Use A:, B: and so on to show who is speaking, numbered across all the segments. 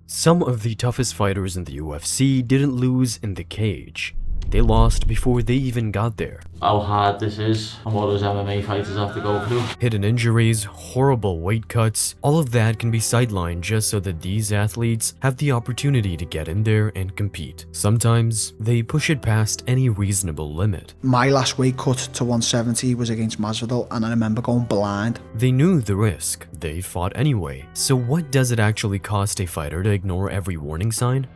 A: Some of the toughest fighters in the UFC didn't lose in the cage. They lost before they even got there.
B: How hard this is and what those MMA fighters have to go through.
A: Hidden injuries, horrible weight cuts, all of that can be sidelined just so that these athletes have the opportunity to get in there and compete. Sometimes they push it past any reasonable limit.
C: My last weight cut to 170 was against Masvidal, and I remember going blind.
A: They knew the risk. They fought anyway. So what does it actually cost a fighter to ignore every warning sign?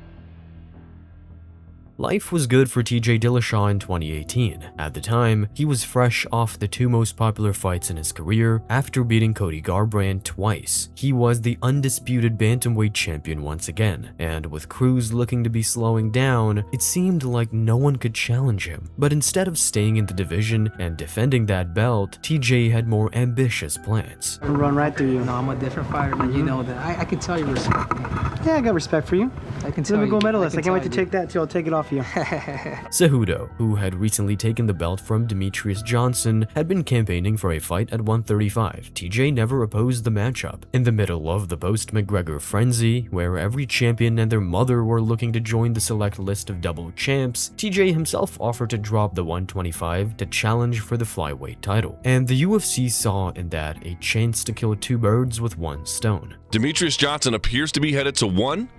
A: Life was good for TJ Dillashaw in 2018. At the time, he was fresh off the two most popular fights in his career after beating Cody Garbrandt twice. He was the undisputed bantamweight champion once again, and with Cruz looking to be slowing down, it seemed like no one could challenge him. But instead of staying in the division and defending that belt, TJ had more ambitious plans.
D: I'll run right through you.
E: No, I'm a different fighter, and you know that. I can tell you respect me.
D: Yeah, I got respect for you.
E: I can tell you.
D: Olympic gold medalist. I can't wait to
E: you.
D: take that too. I'll take it off you.
A: Cejudo, who had recently taken the belt from Demetrius Johnson, had been campaigning for a fight at 135. TJ never opposed the matchup. In the middle of the post-McGregor frenzy, where every champion and their mother were looking to join the select list of double champs, TJ himself offered to drop the 125 to challenge for the flyweight title. And the UFC saw in that a chance to kill two birds with one stone.
F: Demetrius Johnson appears to be headed to 1,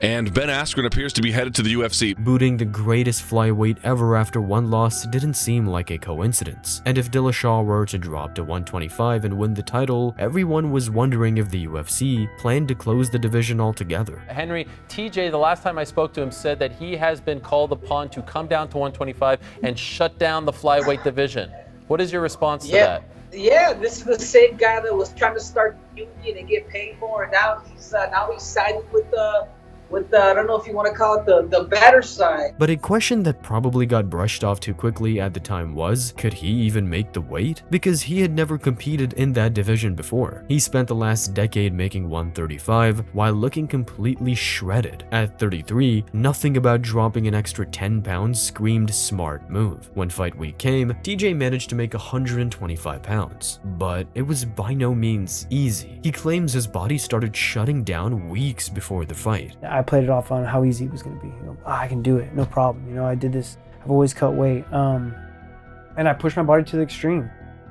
F: and Ben Askren appears to be headed to the UFC.
A: Booting the greatest flyweight ever after one loss didn't seem like a coincidence. And if Dillashaw were to drop to 125 and win the title, everyone was wondering if the UFC planned to close the division altogether.
G: Henry, TJ, the last time I spoke to him, said that he has been called upon to come down to 125 and shut down the flyweight division. What is your response to that?
H: Yeah, this is the same guy that was trying to start the union and get paid more, and now he's siding with the I don't know if you want to call it the better side.
A: But a question that probably got brushed off too quickly at the time was, could he even make the weight? Because he had never competed in that division before. He spent the last decade making 135 while looking completely shredded. At 33, nothing about dropping an extra 10 pounds screamed smart move. When fight week came, TJ managed to make 125 pounds. But it was by no means easy. He claims his body started shutting down weeks before the fight.
D: I played it off on how easy it was going to be. You know, I can do it, no problem. You know, I did this. I've always cut weight, and I pushed my body to the extreme.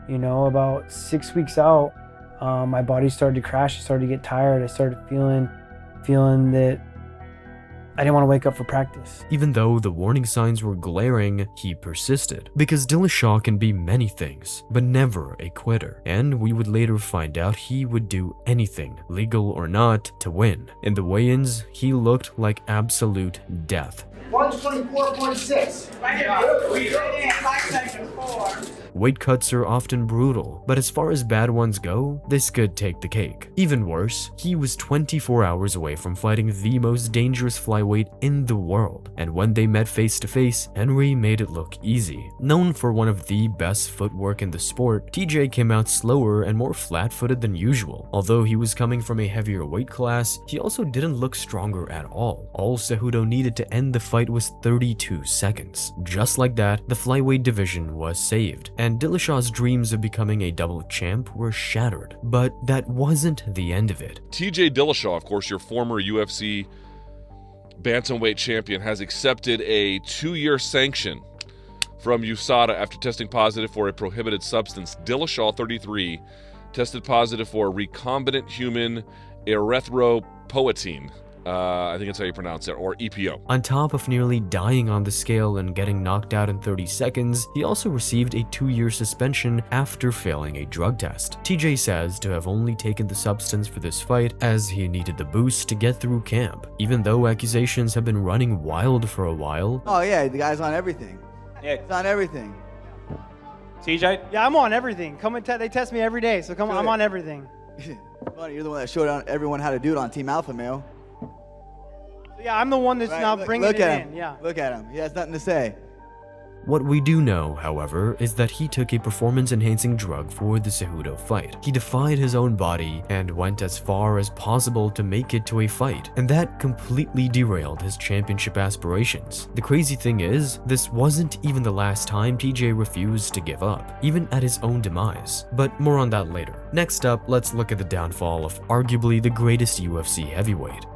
D: You know, about 6 weeks out, my body started to crash. I started to get tired. I started feeling that I didn't want to wake up for practice.
A: Even though the warning signs were glaring, he persisted. Because Dillashaw can be many things, but never a quitter. And we would later find out he would do anything, legal or not, to win. In the weigh-ins, he looked like absolute death.
H: 124.6.
A: Weight cuts are often brutal, but as far as bad ones go, this could take the cake. Even worse, he was 24 hours away from fighting the most dangerous flyweight in the world, and when they met face to face, Henry made it look easy. Known for one of the best footwork in the sport, TJ came out slower and more flat-footed than usual. Although he was coming from a heavier weight class, he also didn't look stronger at all. All Cejudo needed to end the fight was 32 seconds. Just like that, the flyweight division was saved, and Dillashaw's dreams of becoming a double champ were shattered. But that wasn't the end of it.
F: TJ Dillashaw, of course, your former UFC bantamweight champion, has accepted a 2-year sanction from USADA after testing positive for a prohibited substance. Dillashaw, 33, tested positive for recombinant human erythropoietin. I think that's how you pronounce it, or EPO.
A: On top of nearly dying on the scale and getting knocked out in 30 seconds, he also received a 2-year suspension after failing a drug test. TJ says to have only taken the substance for this fight as he needed the boost to get through camp, even though accusations have been running wild for a while.
I: Oh yeah, the guy's on everything. Yeah, it's on everything.
J: TJ?
D: Yeah, I'm on everything. They test me every day, so come on, I'm on everything.
I: Funny, you're the one that showed everyone how to do it on Team Alpha Male.
D: Yeah, I'm the one that's now bringing it in. Yeah.
I: Look at him. He has nothing to say.
A: What we do know, however, is that he took a performance-enhancing drug for the Cejudo fight. He defied his own body and went as far as possible to make it to a fight, and that completely derailed his championship aspirations. The crazy thing is, this wasn't even the last time TJ refused to give up, even at his own demise. But more on that later. Next up, let's look at the downfall of arguably the greatest UFC heavyweight.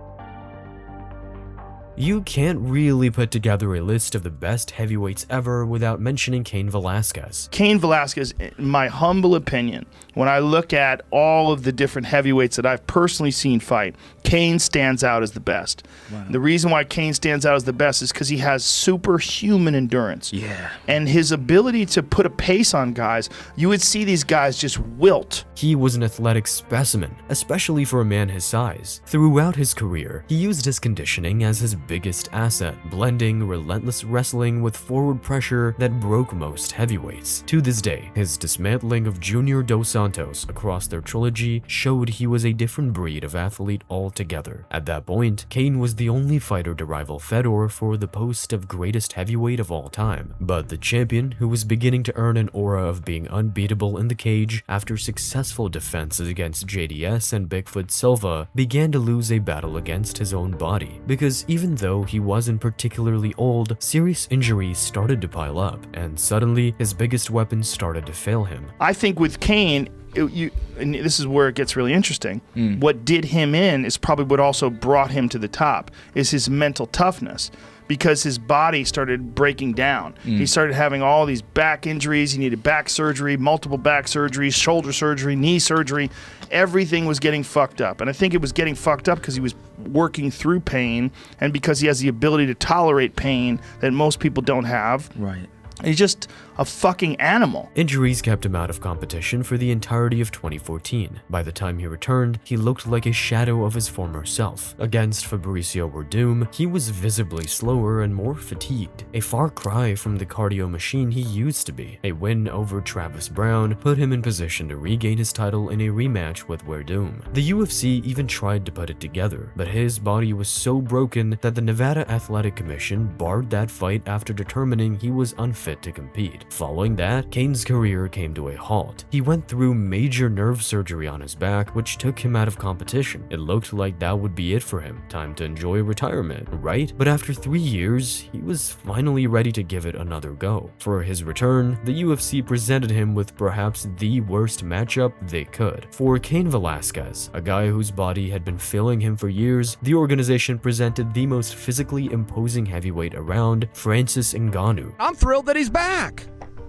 A: You can't really put together a list of the best heavyweights ever without mentioning Cain Velasquez.
K: Cain Velasquez, in my humble opinion, when I look at all of the different heavyweights that I've personally seen fight, Cain stands out as the best. Wow. The reason why Cain stands out as the best is because he has superhuman endurance.
C: Yeah.
K: And his ability to put a pace on guys, you would see these guys just wilt.
A: He was an athletic specimen, especially for a man his size. Throughout his career, he used his conditioning as his biggest asset, blending relentless wrestling with forward pressure that broke most heavyweights. To this day, his dismantling of Junior Dos Santos across their trilogy showed he was a different breed of athlete altogether. At that point, Cain was the only fighter to rival Fedor for the post of greatest heavyweight of all time. But the champion, who was beginning to earn an aura of being unbeatable in the cage after successful defenses against JDS and Bigfoot Silva, began to lose a battle against his own body, because even though he wasn't particularly old, serious injuries started to pile up, and suddenly his biggest weapon started to fail him.
K: I think with Cain, and this is where it gets really interesting, what did him in is probably what also brought him to the top, is his mental toughness. Because his body started breaking down. He started having all these back injuries. He needed back surgery, multiple back surgeries, shoulder surgery, knee surgery. Everything was getting fucked up. And I think it was getting fucked up because he was working through pain and because he has the ability to tolerate pain that most people don't have.
C: Right.
K: He's just a fucking animal.
A: Injuries kept him out of competition for the entirety of 2014. By the time he returned, he looked like a shadow of his former self. Against Fabricio Werdum, he was visibly slower and more fatigued, a far cry from the cardio machine he used to be. A win over Travis Brown put him in position to regain his title in a rematch with Werdum. The UFC even tried to put it together, but his body was so broken that the Nevada Athletic Commission barred that fight after determining he was unfit to compete. Following that, Cain's career came to a halt. He went through major nerve surgery on his back, which took him out of competition. It looked like that would be it for him. Time to enjoy retirement, right? But after 3 years, he was finally ready to give it another go. For his return, the UFC presented him with perhaps the worst matchup they could. For Cain Velasquez, a guy whose body had been failing him for years, the organization presented the most physically imposing heavyweight around, Francis Ngannou.
L: I'm thrilled that he's back.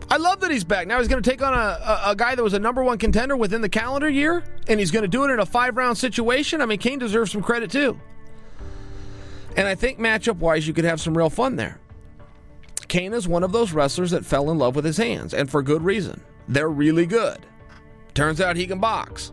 L: I love that he's back. Now he's going to take on a guy that was a #1 contender within the calendar year, and he's going to do it in a 5-round situation. I mean, Cain deserves some credit too. And I think matchup-wise, you could have some real fun there. Cain is one of those wrestlers that fell in love with his hands, and for good reason. They're really good. Turns out he can box.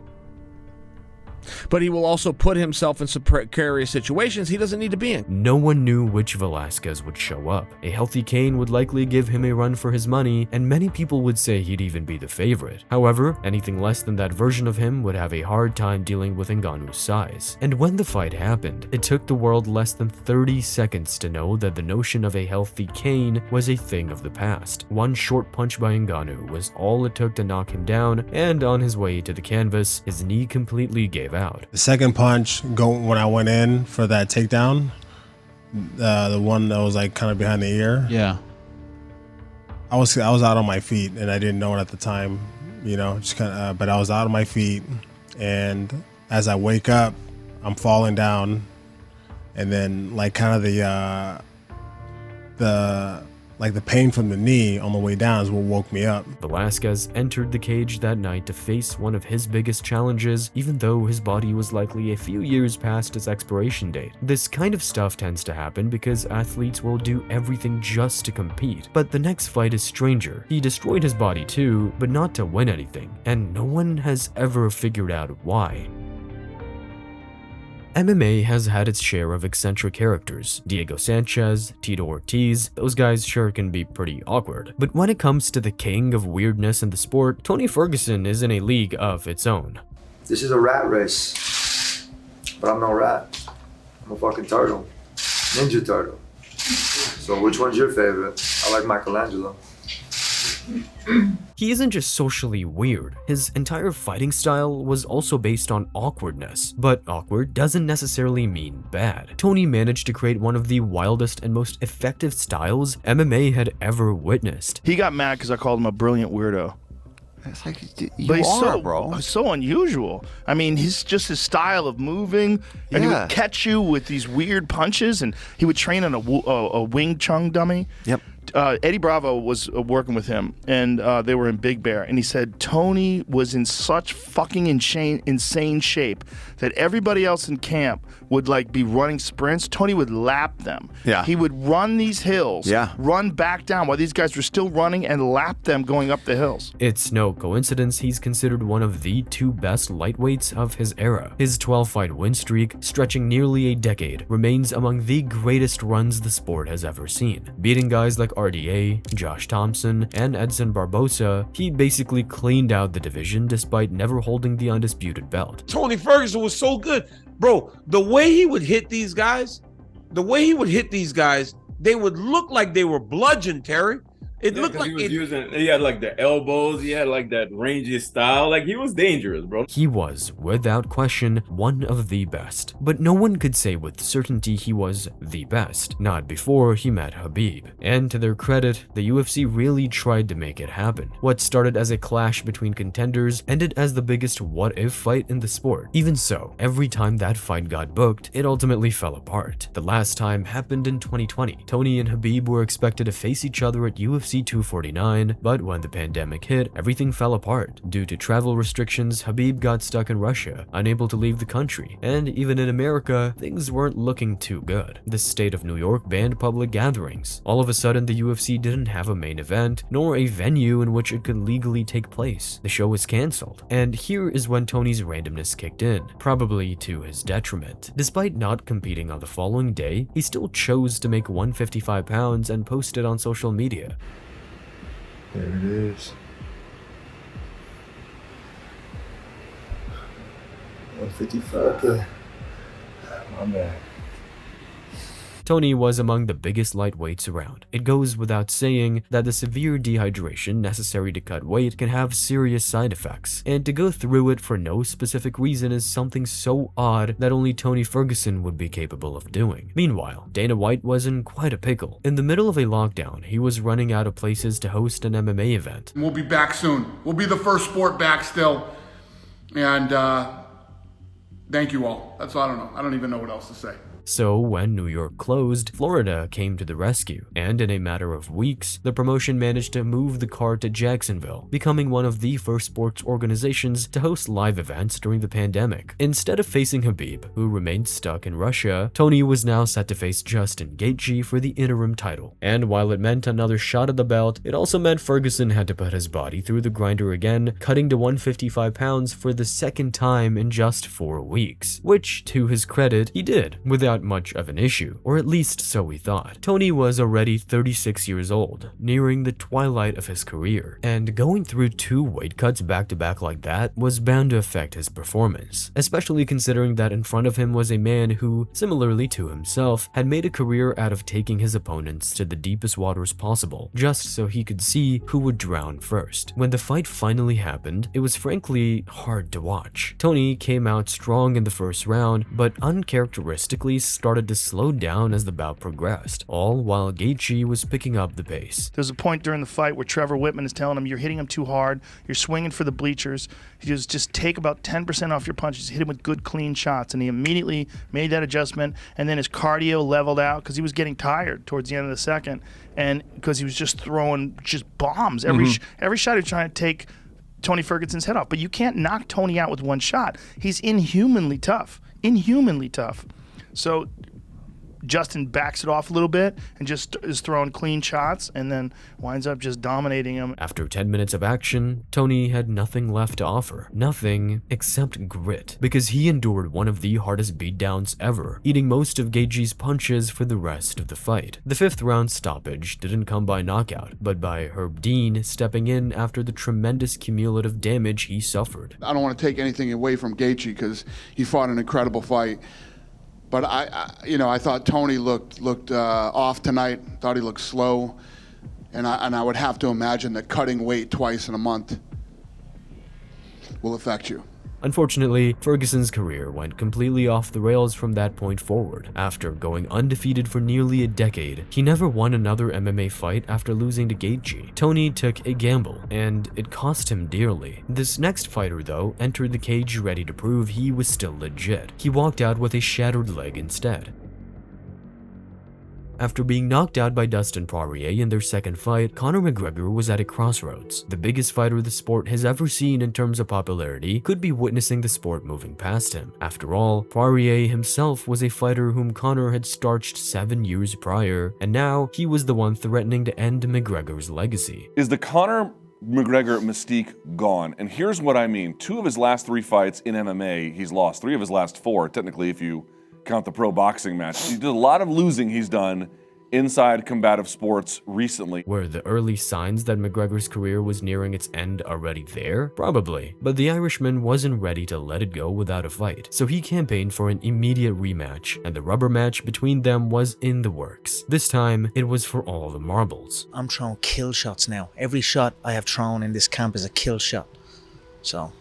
L: But he will also put himself in some precarious situations he doesn't need to be in.
A: No one knew which Velasquez would show up. A healthy Cain would likely give him a run for his money, and many people would say he'd even be the favorite. However, anything less than that version of him would have a hard time dealing with Ngannou's size. And when the fight happened, it took the world less than 30 seconds to know that the notion of a healthy Cain was a thing of the past. One short punch by Ngannou was all it took to knock him down, and on his way to the canvas, his knee completely gave out.
M: The second punch, when I went in for that takedown, the one that was like kind of behind the ear.
B: Yeah.
M: I was out on my feet and I didn't know it at the time, you know, just kind of. But I was out on my feet, and as I wake up, I'm falling down, and then like kind of the pain from the knee on the way down is what woke me up.
A: Velasquez entered the cage that night to face one of his biggest challenges, even though his body was likely a few years past its expiration date. This kind of stuff tends to happen because athletes will do everything just to compete. But the next fight is stranger. He destroyed his body too, but not to win anything, and no one has ever figured out why. MMA has had its share of eccentric characters. Diego Sanchez, Tito Ortiz, those guys sure can be pretty awkward. But when it comes to the king of weirdness in the sport, Tony Ferguson is in a league of its own.
N: This is a rat race, but I'm no rat. I'm a fucking turtle. Ninja turtle. So which one's your favorite? I like Michelangelo.
A: He isn't just socially weird, his entire fighting style was also based on awkwardness. But awkward doesn't necessarily mean bad. Tony managed to create one of the wildest and most effective styles MMA had ever witnessed.
K: He got mad because I called him a brilliant weirdo.
O: It's like you
K: but he's
O: are, bro.
K: So unusual. I mean, his style of moving, and he would catch you with these weird punches, and he would train on a Wing Chun dummy.
O: Yep.
K: Eddie Bravo was working with him, and they were in Big Bear, and he said Tony was in such fucking insane shape that everybody else in camp would like be running sprints. Tony would lap them.
O: Yeah.
K: He would run these hills, run back down while these guys were still running, and lap them going up the hills.
A: It's no coincidence he's considered one of the 2 best lightweights of his era. His 12-fight win streak, stretching nearly a decade, remains among the greatest runs the sport has ever seen. Beating guys like RDA, Josh Thompson, and Edson Barbosa, he basically cleaned out the division despite never holding the undisputed belt.
P: Tony Ferguson was so good. Bro, the way he would hit these guys, they would look like they were bludgeoned, Terry. It looked like
Q: he had like the elbows, he had like that rangy style, like he was dangerous, bro.
A: He was, without question, one of the best. But no one could say with certainty he was the best, not before he met Khabib. And to their credit, the UFC really tried to make it happen. What started as a clash between contenders ended as the biggest what-if fight in the sport. Even so, every time that fight got booked, it ultimately fell apart. The last time happened in 2020. Tony and Khabib were expected to face each other at UFC 249, but when the pandemic hit, everything fell apart. Due to travel restrictions, Khabib got stuck in Russia, unable to leave the country, and even in America, things weren't looking too good. The state of New York banned public gatherings. All of a sudden, the UFC didn't have a main event, nor a venue in which it could legally take place. The show was cancelled, and here is when Tony's randomness kicked in, probably to his detriment. Despite not competing on the following day, he still chose to make 155 pounds and post it on social media.
N: There it is. 155 there. My man.
A: Tony was among the biggest lightweights around. It goes without saying that the severe dehydration necessary to cut weight can have serious side effects, and to go through it for no specific reason is something so odd that only Tony Ferguson would be capable of doing. Meanwhile, Dana White was in quite a pickle. In the middle of a lockdown, he was running out of places to host an MMA event.
R: We'll be back soon. We'll be the first sport back still. And thank you all. That's all I don't know. I don't even know what else to say.
A: So when New York closed, Florida came to the rescue, and in a matter of weeks, the promotion managed to move the card to Jacksonville, becoming one of the first sports organizations to host live events during the pandemic. Instead of facing Khabib, who remained stuck in Russia, Tony was now set to face Justin Gaethje for the interim title. And while it meant another shot at the belt, it also meant Ferguson had to put his body through the grinder again, cutting to 155 pounds for the second time in just 4 weeks. Which, to his credit, he did, without much of an issue, or at least so he thought. Tony was already 36 years old, nearing the twilight of his career, and going through 2 weight cuts back-to-back like that was bound to affect his performance, especially considering that in front of him was a man who, similarly to himself, had made a career out of taking his opponents to the deepest waters possible, just so he could see who would drown first. When the fight finally happened, it was frankly hard to watch. Tony came out strong in the first round, but uncharacteristically started to slow down as the bout progressed, all while Gaethje was picking up the pace.
K: There's a point during the fight where Trevor Whitman is telling him, you're hitting him too hard, you're swinging for the bleachers, he goes, just take about 10% off your punches, hit him with good clean shots, and he immediately made that adjustment, and then his cardio leveled out because he was getting tired towards the end of the second, and because he was just throwing just bombs. Every shot he was trying to take Tony Ferguson's head off, but you can't knock Tony out with one shot. He's inhumanly tough. So Justin backs it off a little bit and just is throwing clean shots and then winds up just dominating him.
A: After 10 minutes of action, Tony had nothing left to offer. Nothing except grit, because he endured one of the hardest beatdowns ever, eating most of Gaethje's punches for the rest of the fight. The 5th round stoppage didn't come by knockout, but by Herb Dean stepping in after the tremendous cumulative damage he suffered.
R: I don't want to take anything away from Gaethje because he fought an incredible fight. But I thought Tony looked off tonight. Thought he looked slow, and I would have to imagine that cutting weight twice in a month will affect you.
A: Unfortunately, Ferguson's career went completely off the rails from that point forward. After going undefeated for nearly a decade, he never won another MMA fight after losing to Gaethje. Tony took a gamble, and it cost him dearly. This next fighter, though, entered the cage ready to prove he was still legit. He walked out with a shattered leg instead. After being knocked out by Dustin Poirier in their second fight, Conor McGregor was at a crossroads. The biggest fighter the sport has ever seen in terms of popularity could be witnessing the sport moving past him. After all, Poirier himself was a fighter whom Conor had starched 7 years prior, and now he was the one threatening to end McGregor's legacy.
O: Is the Conor McGregor mystique gone? And here's what I mean. 2 of his last 3 fights in MMA, he's lost. 3 of his last 4, technically, if you count the pro boxing match. He did a lot of losing he's done inside combative sports recently.
A: Were the early signs that McGregor's career was nearing its end already there? Probably, but the Irishman wasn't ready to let it go without a fight, so he campaigned for an immediate rematch, and the rubber match between them was in the works. This time, it was for all the marbles.
S: I'm throwing kill shots now. Every shot I have thrown in this camp is a kill shot. So,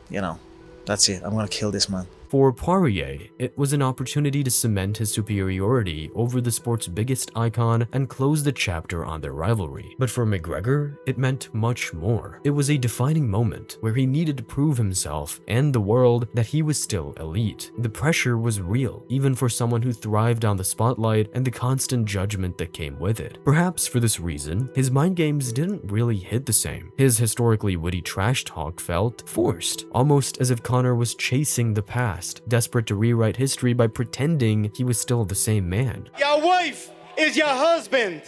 S: you know, that's it. I'm gonna kill this man.
A: For Poirier, it was an opportunity to cement his superiority over the sport's biggest icon and close the chapter on their rivalry. But for McGregor, it meant much more. It was a defining moment where he needed to prove himself and the world that he was still elite. The pressure was real, even for someone who thrived on the spotlight and the constant judgment that came with it. Perhaps for this reason, his mind games didn't really hit the same. His historically witty trash talk felt forced, almost as if Conor was chasing the past, desperate to rewrite history by pretending he was still the same man.
T: Your wife is your husband.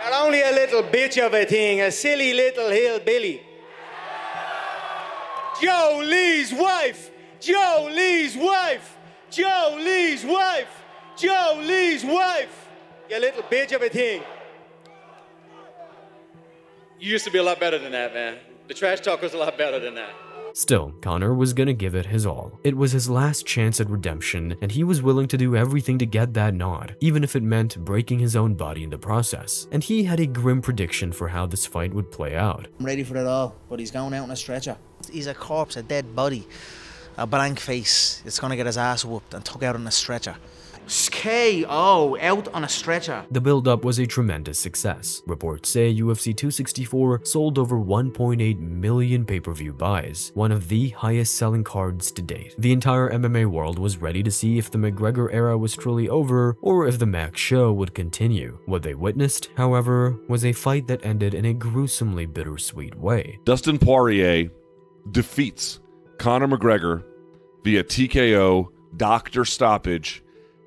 T: You're only a little bitch of a thing, a silly little hillbilly. Joe Lee's wife! Joe Lee's wife! Joe Lee's wife! Joe Lee's wife! You little bitch of a thing. You used to be a lot better than that, man. The trash talk was a lot better than that.
A: Still, Conor was gonna give it his all. It was his last chance at redemption, and he was willing to do everything to get that nod, even if it meant breaking his own body in the process. And he had a grim prediction for how this fight would play out.
S: I'm ready for it all, but he's going out on a stretcher. He's a corpse, a dead body, a blank face. It's gonna get his ass whooped and took out on a stretcher. KO out on a stretcher.
A: The build-up was a tremendous success. Reports say UFC 264 sold over 1.8 million pay-per-view buys, one of the highest-selling cards to date. The entire MMA world was ready to see if the McGregor era was truly over or if the Max show would continue. What they witnessed, however, was a fight that ended in a gruesomely bittersweet way.
F: Dustin Poirier defeats Conor McGregor via TKO doctor stoppage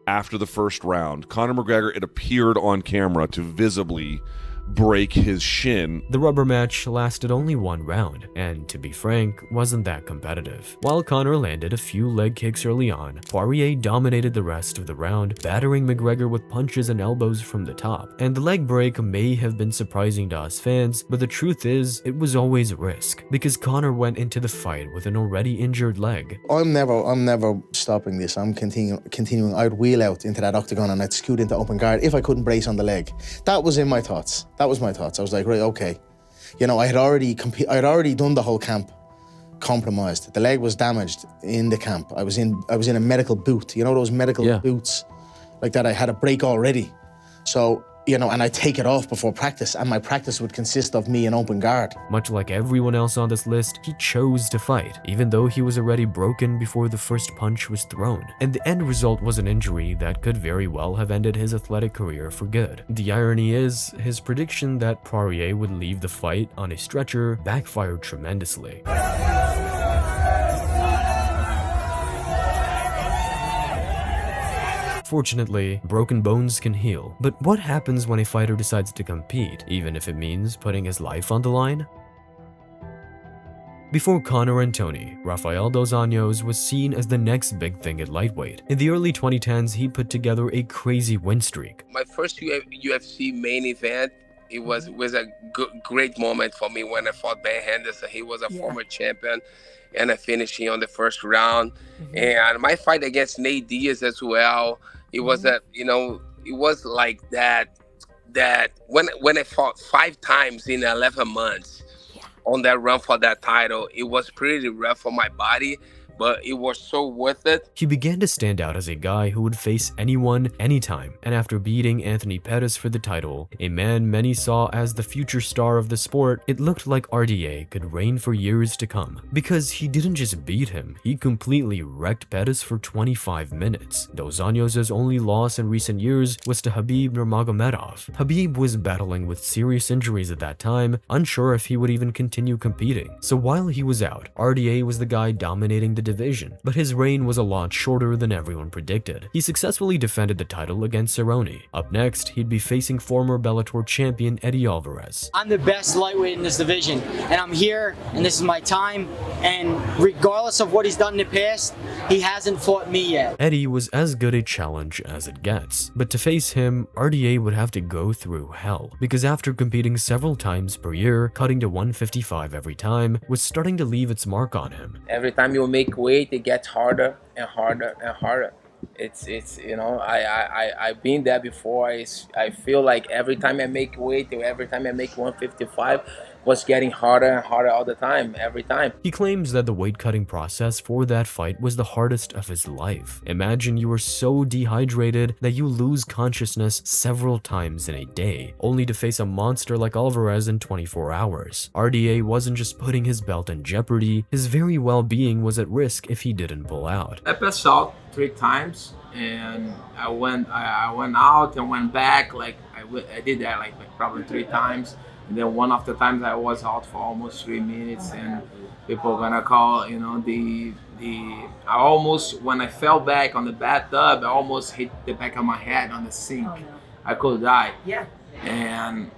F: after the first round. Conor McGregor, it appeared on camera to visibly break his shin.
A: The rubber match lasted only 1 round, and to be frank, wasn't that competitive. While Conor landed a few leg kicks early on, Poirier dominated the rest of the round, battering McGregor with punches and elbows from the top. And the leg break may have been surprising to us fans, but the truth is, it was always a risk, because Conor went into the fight with an already injured leg.
U: I'm never stopping this. I'm continuing. I'd wheel out into that octagon and I'd scoot into open guard if I couldn't brace on the leg. That was in my thoughts. That was my thoughts. I was like, right, okay. You know, I had already done the whole camp compromised. The leg was damaged in the camp. I was in a medical boot. You know those medical boots like that? I had a break already. So, you know, and I take it off before practice, and my practice would consist of me in open guard.
A: Much like everyone else on this list, he chose to fight, even though he was already broken before the first punch was thrown. And the end result was an injury that could very well have ended his athletic career for good. The irony is, his prediction that Poirier would leave the fight on a stretcher backfired tremendously. Fortunately, broken bones can heal. But what happens when a fighter decides to compete, even if it means putting his life on the line? Before Conor and Tony, Rafael dos Anjos was seen as the next big thing at lightweight. In the early 2010s, he put together a crazy win streak.
V: My first UFC main event, it was a great moment for me when I fought Ben Henderson. He was a former champion, and I finished him on the first round. And my fight against Nate Diaz as well, it was it was like that when I fought 5 times in 11 months. on that run for that title. It was pretty rough for my body, but it was so worth it.
A: He began to stand out as a guy who would face anyone, anytime, and after beating Anthony Pettis for the title, a man many saw as the future star of the sport, it looked like RDA could reign for years to come. Because he didn't just beat him, he completely wrecked Pettis for 25 minutes. Dos Anjos' only loss in recent years was to Khabib Nurmagomedov. Khabib was battling with serious injuries at that time, unsure if he would even continue competing. So while he was out, RDA was the guy dominating the division, but his reign was a lot shorter than everyone predicted. He successfully defended the title against Cerrone. Up next, he'd be facing former Bellator champion Eddie Alvarez.
E: I'm the best lightweight in this division, and I'm here, and this is my time, and regardless of what he's done in the past, he hasn't fought me yet.
A: Eddie was as good a challenge as it gets, but to face him, RDA would have to go through hell, because after competing several times per year, cutting to 155 every time was starting to leave its mark on him.
V: Every time you make weight, it gets harder and harder and harder. It's you know, I've been there before. I feel like every time I make weight, or every time I make 155, was getting harder and harder all the time, every time.
A: He claims that the weight cutting process for that fight was the hardest of his life. Imagine you are so dehydrated that you lose consciousness several times in a day, only to face a monster like Alvarez in 24 hours. RDA wasn't just putting his belt in jeopardy, his very well-being was at risk if he didn't pull out.
V: I passed out 3 times, and I went out and went back. Like I did that like probably 3 times. And then one of the times I was out for almost 3 minutes, and people are gonna call, you know, I almost, when I fell back on the bathtub, I almost hit the back of my head on the sink. I could die. Yeah. And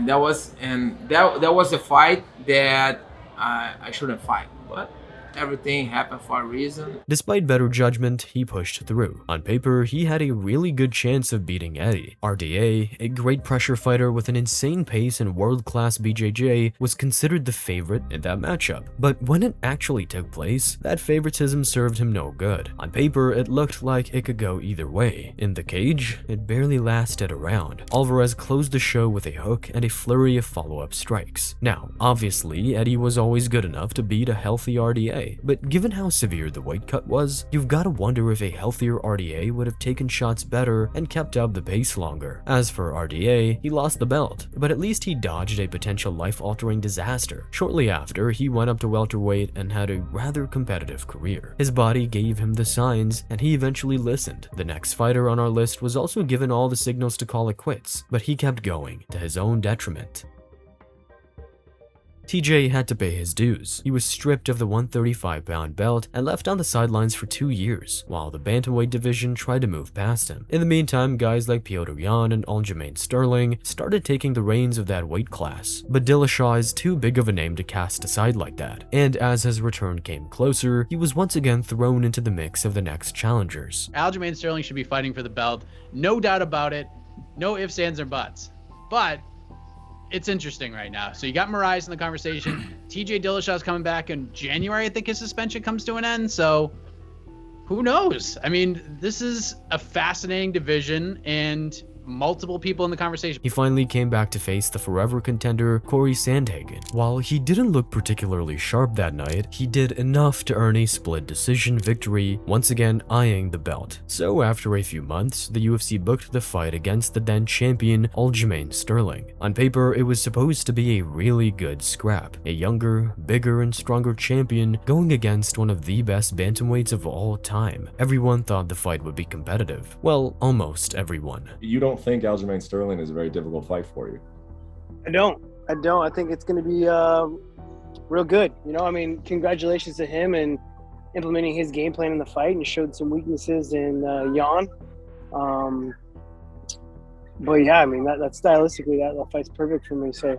V: that was a fight that I shouldn't fight, but everything happened for a reason.
A: Despite better judgment, he pushed through. On paper, he had a really good chance of beating Eddie. RDA, a great pressure fighter with an insane pace and world-class BJJ, was considered the favorite in that matchup. But when it actually took place, that favoritism served him no good. On paper, it looked like it could go either way. In the cage, it barely lasted a round. Alvarez closed the show with a hook and a flurry of follow-up strikes. Now, obviously, Eddie was always good enough to beat a healthy RDA. But given how severe the weight cut was, you've got to wonder if a healthier RDA would have taken shots better and kept up the pace longer. As for RDA, he lost the belt, but at least he dodged a potential life-altering disaster. Shortly after, he went up to welterweight and had a rather competitive career. His body gave him the signs, and he eventually listened. The next fighter on our list was also given all the signals to call it quits, but he kept going, to his own detriment. TJ had to pay his dues. He was stripped of the 135-pound belt and left on the sidelines for 2 years, while the bantamweight division tried to move past him. In the meantime, guys like Petr Yan and Aljamain Sterling started taking the reins of that weight class. But Dillashaw is too big of a name to cast aside like that, and as his return came closer, he was once again thrown into the mix of the next challengers.
G: Aljamain Sterling should be fighting for the belt, no doubt about it, no ifs, ands, or buts. But it's interesting right now. So you got Moraes in the conversation. TJ Dillashaw's coming back in January. I think his suspension comes to an end. So who knows? I mean, this is a fascinating division and multiple people in the conversation.
A: He finally came back to face the forever contender Corey Sandhagen. While he didn't look particularly sharp that night, he did enough to earn a split decision victory, once again eyeing the belt. So after a few months, the UFC booked the fight against the then champion Aljamain Sterling. On paper, it was supposed to be a really good scrap, a younger, bigger, and stronger champion going against one of the best bantamweights of all time. Everyone thought the fight would be competitive. Well, almost everyone.
W: You don't think Aljamain Sterling is a very difficult fight for you?
D: I don't. I think it's going to be real good. You know, I mean, congratulations to him and implementing his game plan in the fight, and showed some weaknesses in Yan. But yeah, I mean, that stylistically, that fight's perfect for me. So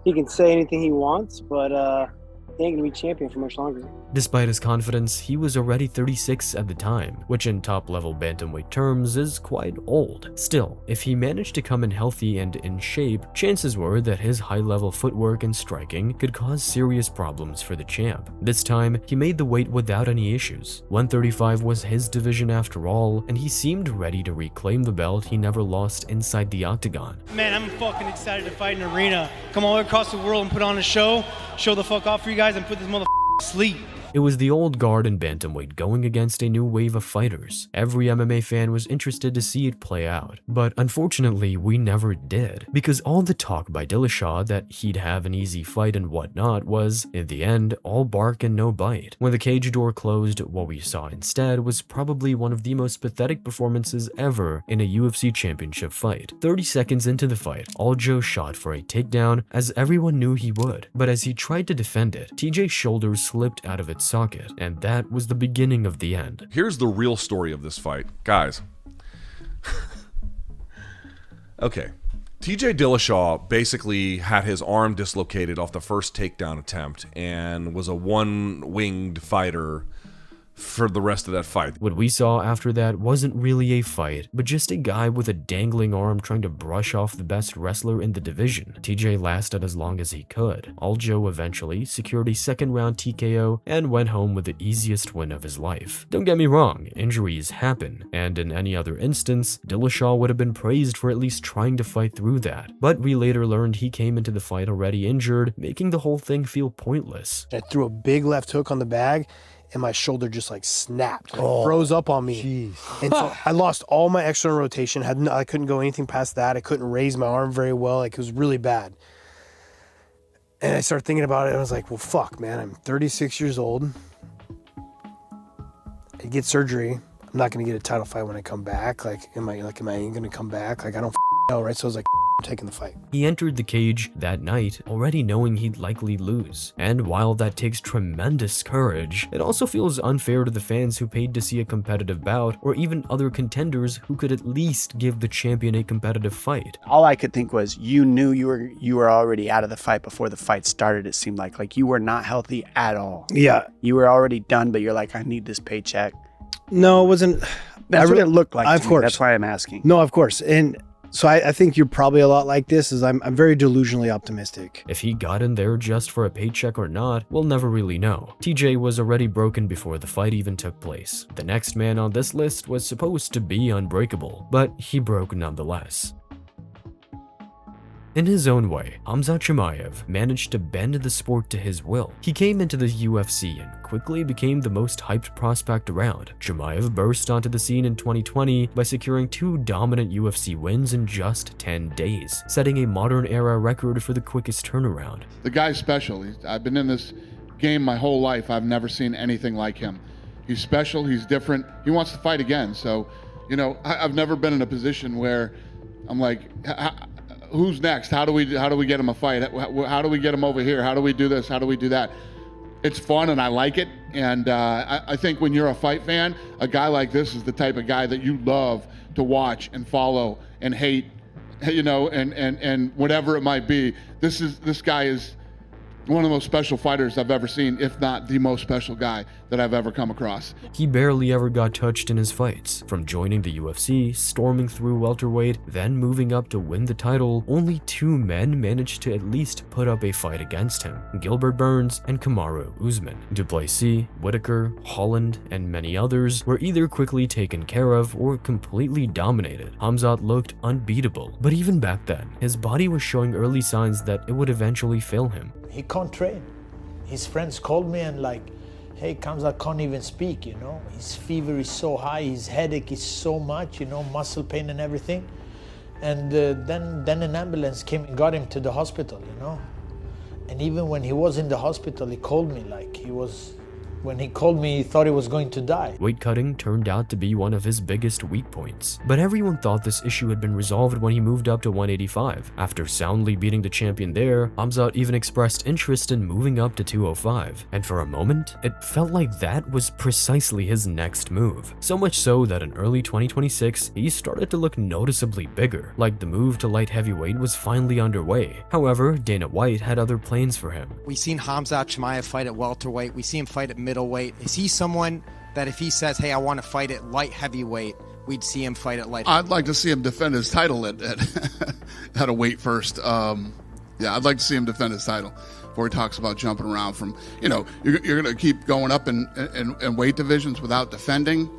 D: he can say anything he wants, but
H: They ain't gonna be champion for much longer.
A: Despite his confidence, he was already 36 at the time, which in top-level bantamweight terms is quite old. Still, if he managed to come in healthy and in shape, chances were that his high-level footwork and striking could cause serious problems for the champ. This time, he made the weight without any issues. 135 was his division after all, and he seemed ready to reclaim the belt he never lost inside the octagon.
I: Man, I'm fucking excited to fight in an arena. Come all the way across the world and put on a show the fuck off for you guys, and put this motherfucker to sleep.
A: It was the old guard in bantamweight going against a new wave of fighters. Every MMA fan was interested to see it play out, but unfortunately we never did, because all the talk by Dillashaw that he'd have an easy fight and whatnot was, in the end, all bark and no bite. When the cage door closed, what we saw instead was probably one of the most pathetic performances ever in a UFC championship fight. 30 seconds into the fight, Aljo shot for a takedown as everyone knew he would, but as he tried to defend it, TJ's shoulders slipped out of its socket, and that was the beginning of the end.
F: Here's the real story of this fight. Guys. Okay. TJ Dillashaw basically had his arm dislocated off the first takedown attempt and was a one-winged fighter for the rest of that fight.
A: What we saw after that wasn't really a fight, but just a guy with a dangling arm trying to brush off the best wrestler in the division. TJ lasted as long as he could. Aljo eventually secured a second-round TKO and went home with the easiest win of his life. Don't get me wrong, injuries happen, and in any other instance, Dillashaw would have been praised for at least trying to fight through that. But we later learned he came into the fight already injured, making the whole thing feel pointless.
D: I threw a big left hook on the bag, and my shoulder just like snapped, froze up on me. Jeez. And so I lost all my external rotation. I couldn't go anything past that. I couldn't raise my arm very well. Like, it was really bad. And I started thinking about it, and I was like, well, fuck, man. I'm 36 years old. I get surgery. I'm not going to get a title fight when I come back. Am I going to come back? Like, I don't know, right? So I was like, I'm taking the fight.
A: He entered the cage that night already knowing he'd likely lose. And while that takes tremendous courage, it also feels unfair to the fans who paid to see a competitive bout, or even other contenders who could at least give the champion a competitive fight.
J: All I could think was, you knew you were already out of the fight before the fight started. It seemed like you were not healthy at all.
D: Yeah.
J: You were already done, but you're like, I need this paycheck.
D: No, it wasn't.
J: That's what it looked like.
D: Of course.
J: That's why I'm asking.
D: No, of course. And so I think you're probably a lot like this, is I'm very delusionally optimistic.
A: If he got in there just for a paycheck or not, we'll never really know. TJ was already broken before the fight even took place. The next man on this list was supposed to be unbreakable, but he broke nonetheless. In his own way, Khamzat Chimaev managed to bend the sport to his will. He came into the UFC and quickly became the most hyped prospect around. Chimaev burst onto the scene in 2020 by securing 2 dominant UFC wins in just 10 days, setting a modern-era record for the quickest turnaround.
R: The guy's special. I've been in this game my whole life. I've never seen anything like him. He's special. He's different. He wants to fight again. So, you know, I've never been in a position where I'm like, who's next? How do we get him a fight? How do we get him over here? How do we do this? How do we do that? It's fun and I like it. And I think when you're a fight fan, a guy like this is the type of guy that you love to watch and follow and hate, you know, and whatever it might be. This guy is one of the most special fighters I've ever seen, if not the most special guy that I've ever come across.
A: He barely ever got touched in his fights. From joining the UFC, storming through welterweight, then moving up to win the title, only 2 men managed to at least put up a fight against him: Gilbert Burns and Kamaru Usman. Duplessis, Whitaker, Holland, and many others were either quickly taken care of or completely dominated. Khamzat looked unbeatable, but even back then, his body was showing early signs that it would eventually fail him.
X: He can't train. His friends called me and like, hey, Khamzat can't even speak, you know. His fever is so high, his headache is so much, you know, muscle pain and everything. And then an ambulance came and got him to the hospital, you know. And even when he was in the hospital, he called me like he was When he called me, he thought he was going to die.
A: Weight cutting turned out to be one of his biggest weak points, but everyone thought this issue had been resolved when he moved up to 185. After soundly beating the champion there, Khamzat even expressed interest in moving up to 205, and for a moment, it felt like that was precisely his next move. So much so that in early 2026, he started to look noticeably bigger, like the move to light heavyweight was finally underway. However, Dana White had other plans for him.
B: We've seen Khamzat Chimaev fight at welterweight. We see him fight at middleweight. Is he someone that if he says, hey, I want to fight at light heavyweight, we'd see him fight at light?
C: I'd like to see him defend his title at a weight first. Yeah, I'd like to see him defend his title before he talks about jumping around from, you're going to keep going up in weight divisions without defending.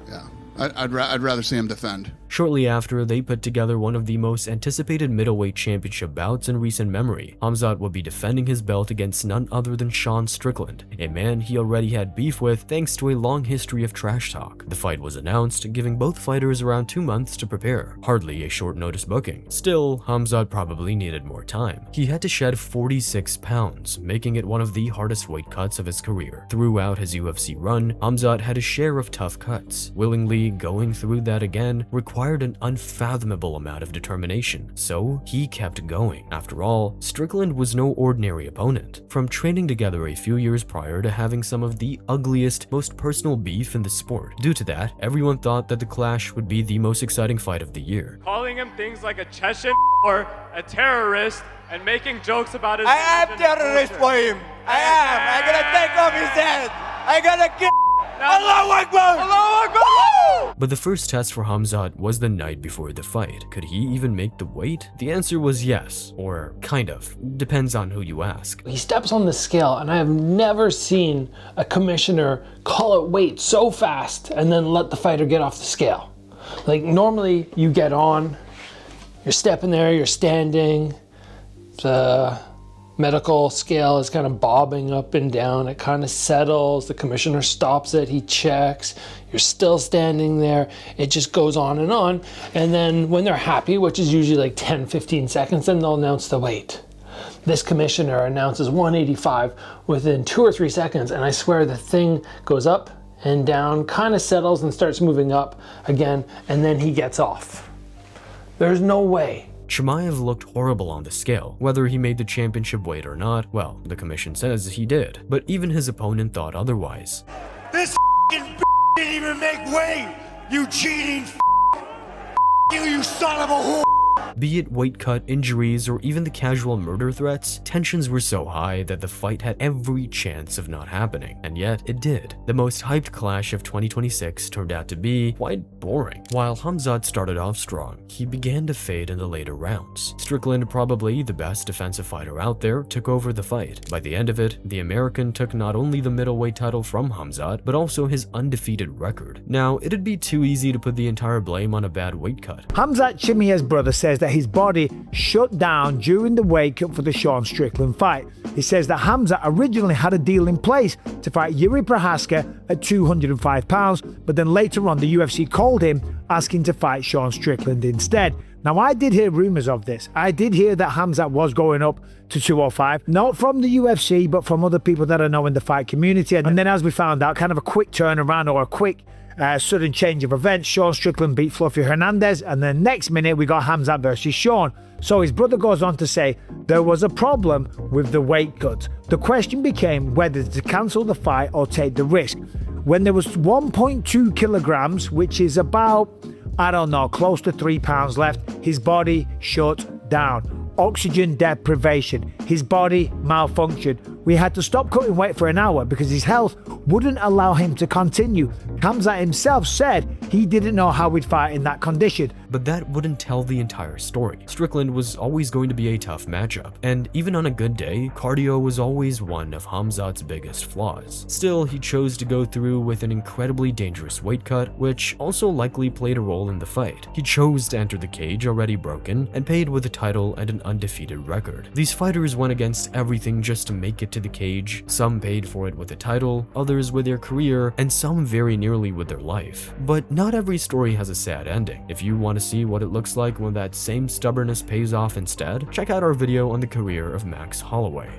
C: Yeah, I'd rather see him defend.
A: Shortly after, they put together one of the most anticipated middleweight championship bouts in recent memory. Khamzat would be defending his belt against none other than Sean Strickland, a man he already had beef with thanks to a long history of trash talk. The fight was announced, giving both fighters around 2 months to prepare. Hardly a short notice booking. Still, Khamzat probably needed more time. He had to shed 46 pounds, making it one of the hardest weight cuts of his career. Throughout his UFC run, Khamzat had a share of tough cuts. Willingly going through that again required an unfathomable amount of determination, so he kept going. After all, Strickland was no ordinary opponent. From training together a few years prior to having some of the ugliest, most personal beef in the sport. Due to that, everyone thought that the clash would be the most exciting fight of the year.
H: Calling him things like a Chechen or a terrorist and making jokes about his...
T: I am terrorist for him. I am. I'm gonna take off his head. I'm gonna kill... Allahu Akbar! Allahu Akbar!
A: But the first test for Khamzat was the night before the fight. Could he even make the weight? The answer was yes, or kind of. Depends on who you ask.
L: He steps on the scale, and I have never seen a commissioner call it weight so fast and then let the fighter get off the scale. Like normally you get on, you're stepping there, you're standing, the medical scale is kind of bobbing up and down. It kind of settles. The commissioner stops it. He checks. You're still standing there. It just goes on. And then when they're happy, which is usually like 10, 15 seconds, then they'll announce the weight. This commissioner announces 185 within 2 or 3 seconds. And I swear the thing goes up and down, kind of settles and starts moving up again. And then he gets off. There's no way.
A: Chimaev looked horrible on the scale. Whether he made the championship weight or not, well, the commission says he did. But even his opponent thought otherwise.
T: This didn't even make weight, you cheating you son of a whore.
A: Be it weight cut, injuries, or even the casual murder threats, tensions were so high that the fight had every chance of not happening. And yet, it did. The most hyped clash of 2026 turned out to be quite boring. While Khamzat started off strong, he began to fade in the later rounds. Strickland, probably the best defensive fighter out there, took over the fight. By the end of it, the American took not only the middleweight title from Khamzat, but also his undefeated record. Now, it'd be too easy to put the entire blame on a bad weight cut.
Y: Khamzat Chimaev's brother says that his body shut down during the wake-up for the Sean Strickland fight. He says that Khamzat originally had a deal in place to fight Yuri Prohaska at 205 pounds, but then later on the UFC called him asking to fight Sean Strickland instead. Now, I did hear rumours of this. I did hear that Khamzat was going up to 205, not from the UFC, but from other people that I know in the fight community. And then as we found out, kind of a quick turnaround or a quick sudden change of events, Sean Strickland beat Fluffy Hernandez, and then next minute we got Khamzat versus Sean. So his brother goes on to say there was a problem with the weight cut. The question became whether to cancel the fight or take the risk. When there was 1.2 kilograms, which is about, I don't know, close to 3 pounds left, his body shut down. Oxygen deprivation. His body malfunctioned. We had to stop cutting weight for an hour because his health wouldn't allow him to continue. Khamzat himself said he didn't know how he'd fight in that condition.
A: But that wouldn't tell the entire story. Strickland was always going to be a tough matchup, and even on a good day, cardio was always one of Khamzat's biggest flaws. Still, he chose to go through with an incredibly dangerous weight cut, which also likely played a role in the fight. He chose to enter the cage already broken and paid with a title and an undefeated record. These fighters went against everything just to make it to the cage. Some paid for it with a title, others with their career, and some very nearly with their life. But not every story has a sad ending. If you want to see what it looks like when that same stubbornness pays off instead, check out our video on the career of Max Holloway.